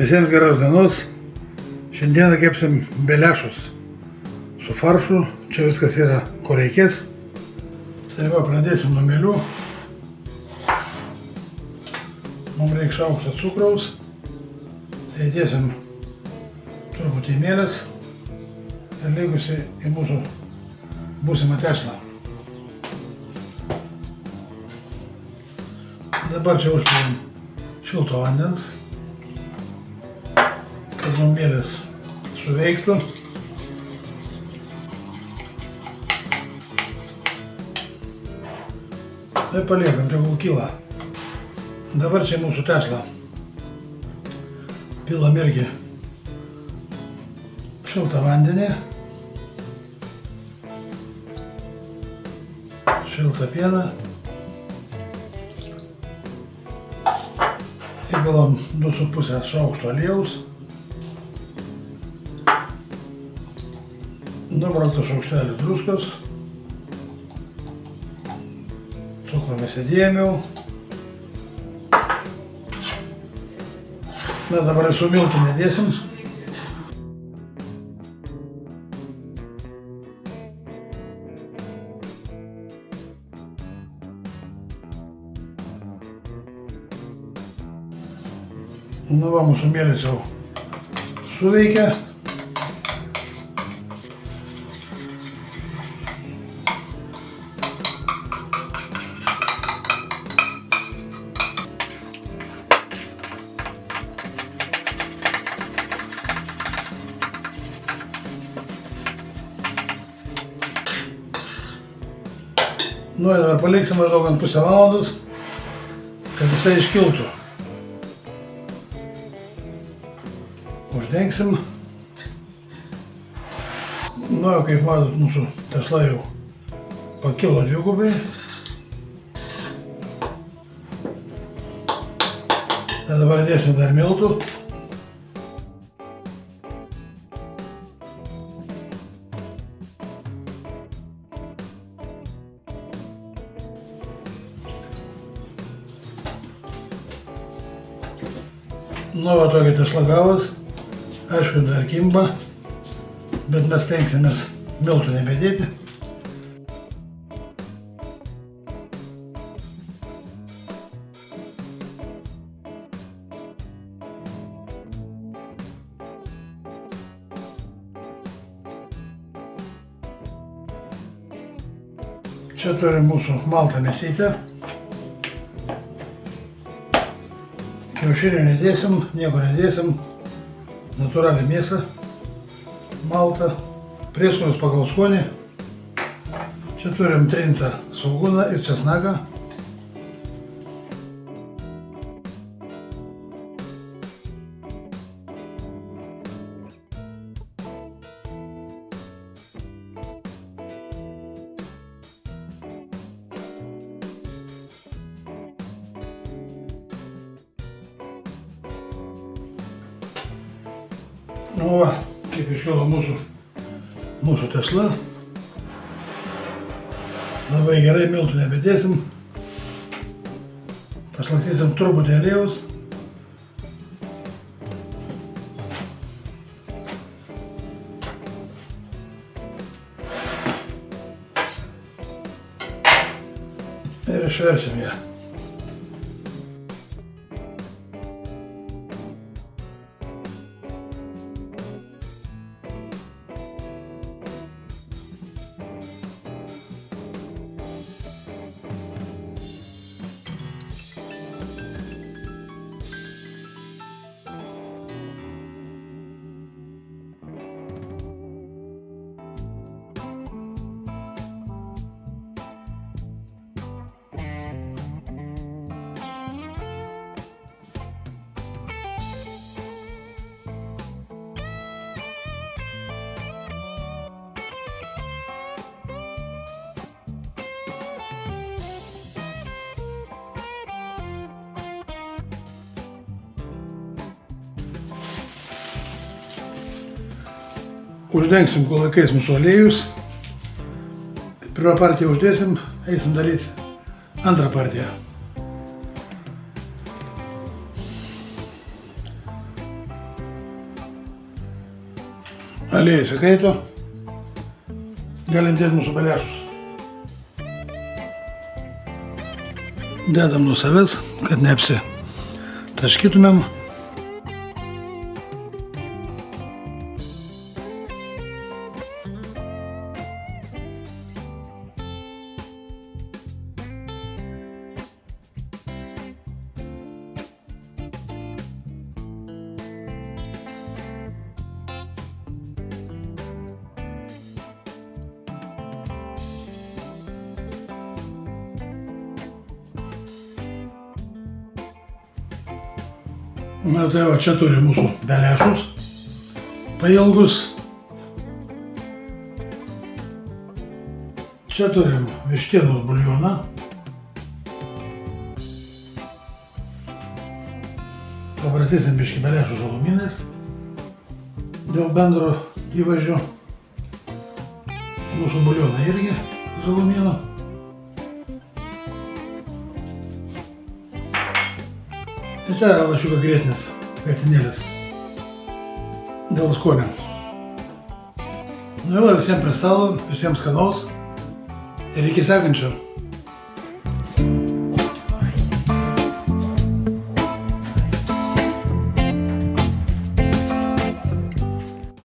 Visiems geros dienos. Šiandieną kepsim beliašus su faršu. Čia viskas yra, ko reikės. Tai va, pradėsim nuo mielių. Mums reikia šaukštą cukraus. Tai įdėsim truputį mielės ir likusi į mūsų būsimą tešlą. Dabar čia užpilim šilto vandens, kad mums mielės suveiktų. Tai paliekam, tegul kyla. Dabar čia mūsų tešlą pilam irgi šiltą vandenį, šiltą pieną. Įpilam 2,5 šaukšto aliejaus. Nubrauktas šaukštelį druskos. Cukrų mes įdėjom jau. Na, dabar visų miltų nedėsim. Nu va, mūsų mielės jau suveikia. Nu ir dabar paliksim maždaug ant pusę valandos, kad jisai iškiltų. Uždengsim. Nu, kaip matot, mūsų tešla jau pakilo dvigubai. Tai dabar įdėsim dar miltų. Nu, va, tokia tešla gavos. Aišku, dar kimba, bet mes tenksimės miltų nebedėti. Čia turim mūsų maltą mėsytę. Kiaušinių nedėsim, nieko nedėsim. Natūrali mėsa, malta, prieskonius pagal skonį. Čia turim trintą svogūną ir česnaką. Nu va, kaip iškilo mūsų tešla. Labai gerai, miltų nebedėsim. Paslakstysim truputį aliejaus. Ir išversim ją. Uždengsim kulakais mūsų aliejus. Pirmą partiją uždėsim, eisim daryti antrą partiją. Aliejus įkaito. Galim dėti mūsų beliašus. Dedam nuo savęs, kad neapsitaškytumėm. Na tai va, čia turi mūsų beliašus pailgus. Čia turim vištienos buljoną. Paprastysim biškį beliašų žalumynais dėl bendro įvaizdžio. Mūsų buljoną irgi žalumyno. Ir čia yra lašiuko grėtinės grėtinėlis dėl skonio. Nu ir va, visiems prie stalo, visiems skanaus ir iki sekančio.